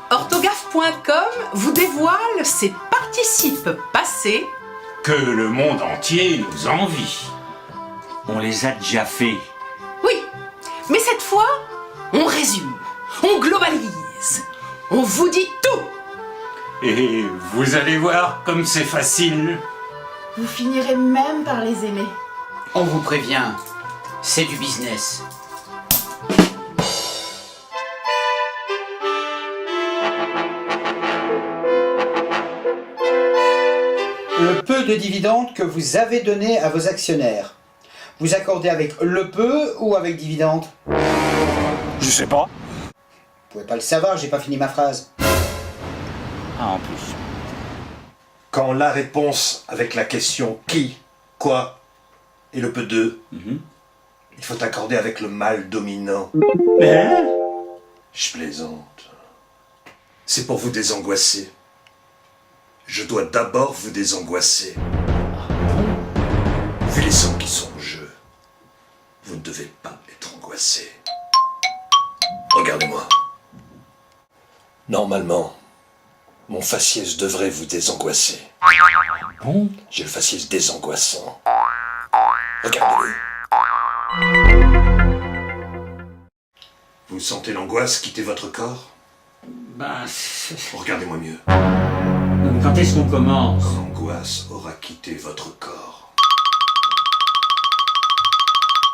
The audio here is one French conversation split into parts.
Orthographe.com vous dévoile ses participes passés que le monde entier nous envie. On les a déjà fait. Oui, mais cette fois, on résume, on globalise, on vous dit tout. Et vous allez voir comme c'est facile. Vous finirez même par les aimer. On vous prévient, c'est du business. Le peu de dividendes que vous avez donné à vos actionnaires, vous accordez avec le peu ou avec dividendes? Je sais pas. Vous pouvez pas le savoir, j'ai pas fini ma phrase. Ah, en plus. Quand la réponse avec la question qui, quoi et le peu de, il faut accorder avec le mâle dominant. Je plaisante. C'est pour vous désangoisser. Je dois d'abord vous désangoisser. Vu les sommes qui sont en jeu, vous ne devez pas être angoissé. Regardez-moi. Normalement, mon faciès devrait vous désangoisser. Bon. J'ai le faciès désangoissant. Regardez-le. Vous sentez l'angoisse quitter votre corps? Regardez-moi mieux. Quand est-ce qu'on commence? L'angoisse aura quitté votre corps.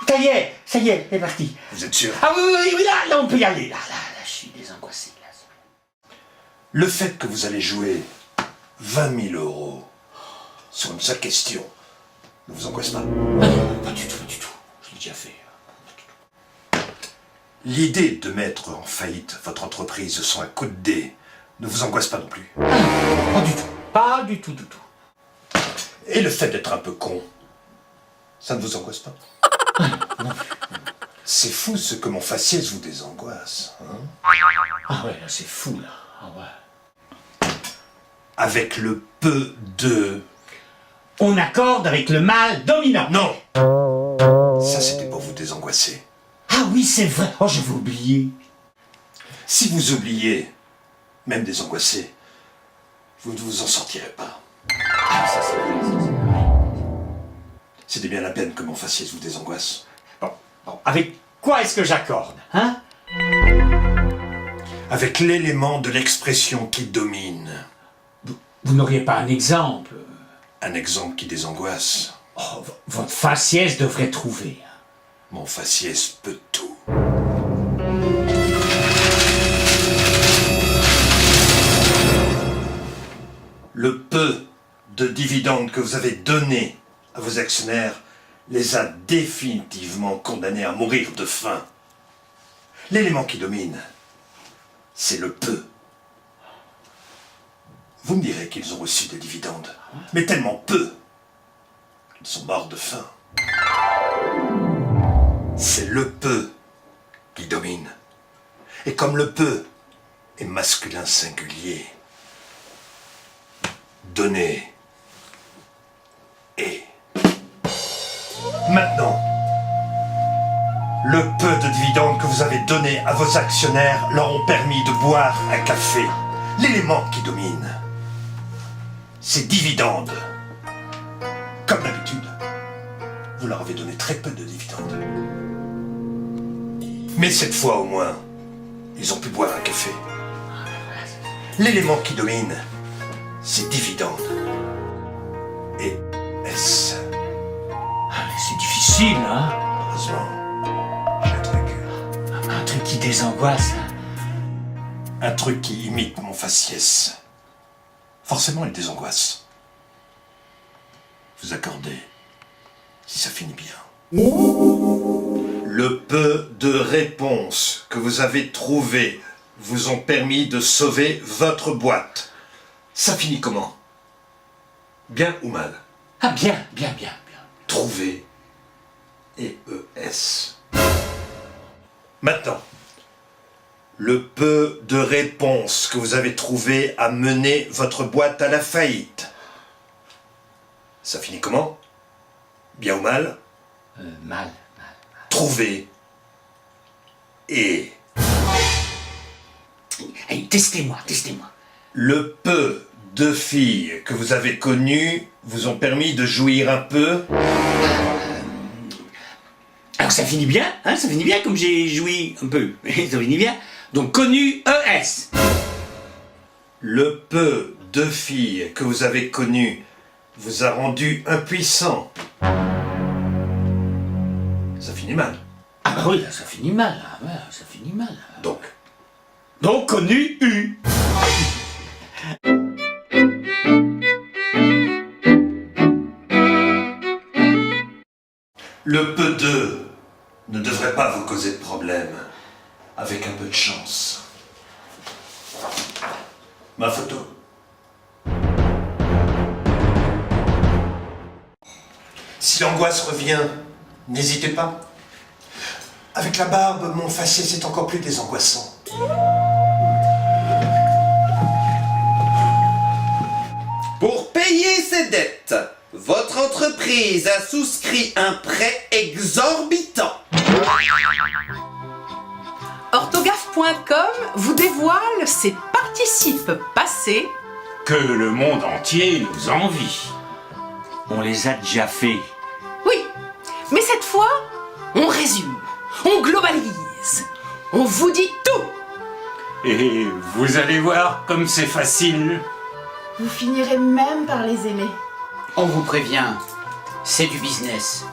Ça y est, c'est parti. Vous êtes sûr? Ah oui, là, on peut y aller. Là, je suis désangoissé. Là. Le fait que vous allez jouer 20 000 € sur une seule question ne vous angoisse pas? Pas du tout. Je l'ai déjà fait. L'idée de mettre en faillite votre entreprise sur un coup de dé ne vous angoisse pas non plus? Pas du tout. Et le fait d'être un peu con, ça ne vous angoisse pas? C'est fou ce que mon faciès vous désangoisse. Hein? Ah ouais, là, c'est fou, là. Ah ouais. Avec le peu de... On accorde avec le mâle dominant. Non! Ça, c'était pour vous désangoisser. Ah oui, c'est vrai. Oh, j'avais oublié. Si vous oubliez, même désangoissé, vous ne vous en sortirez pas. Ah, ça, c'est vrai. C'était bien la peine que mon faciès vous désangoisse. Bon. Avec quoi est-ce que j'accorde, hein? Avec l'élément de l'expression qui domine. Vous n'auriez pas un exemple? Un exemple qui désangoisse. Oh, votre faciès devrait trouver. Mon faciès peut tout. Le peu de dividendes que vous avez donné à vos actionnaires les a définitivement condamnés à mourir de faim. L'élément qui domine, c'est le peu. Vous me direz qu'ils ont reçu des dividendes, mais tellement peu qu'ils sont morts de faim. C'est le peu qui domine. Et comme le peu est masculin singulier, donner est. Maintenant, le peu de dividendes que vous avez donné à vos actionnaires leur ont permis de boire un café. L'élément qui domine, c'est dividendes. Comme d'habitude, vous leur avez donné très peu de dividendes. Mais cette fois au moins, ils ont pu boire un café. L'élément qui domine, c'est dividendes. Et S. Ah, mais c'est difficile, hein? Heureusement, j'ai un truc. Un truc qui désangoisse. Un truc qui imite mon faciès. Forcément, il désangoisse. Vous accordez, si ça finit bien. Le peu de réponses que vous avez trouvées vous ont permis de sauver votre boîte. Ça finit comment? Bien ou mal? Ah, bien. Trouver. E-E-S. Maintenant, le peu de réponses que vous avez trouvées a mené votre boîte à la faillite. Ça finit comment? Bien ou mal? Mal. Trouver. Et... testez-moi. Le peu de filles que vous avez connues vous ont permis de jouir un peu. Alors ça finit bien, hein, ça finit bien comme j'ai joui un peu. Ça finit bien. Donc connu ES. Le peu de filles que vous avez connues vous a rendu impuissant. Ça finit mal. Ah bah oui, là, ça finit mal. Là. Ouais, ça finit mal. Donc connu U. le peu d'eux ne devrait pas vous causer de problème, avec un peu de chance. Ma photo. Si l'angoisse revient, n'hésitez pas. Avec la barbe, mon faciès c'est encore plus désangoissant. Pour payer ses dettes, votre entreprise a souscrit un prêt exorbitant. Orthographe.com vous dévoile ses participes passés. Que le monde entier nous envie. On les a déjà fait. Oui, mais cette fois, on résume, on globalise, on vous dit tout. Et vous allez voir comme c'est facile. Vous finirez même par les aimer. On vous prévient, c'est du business.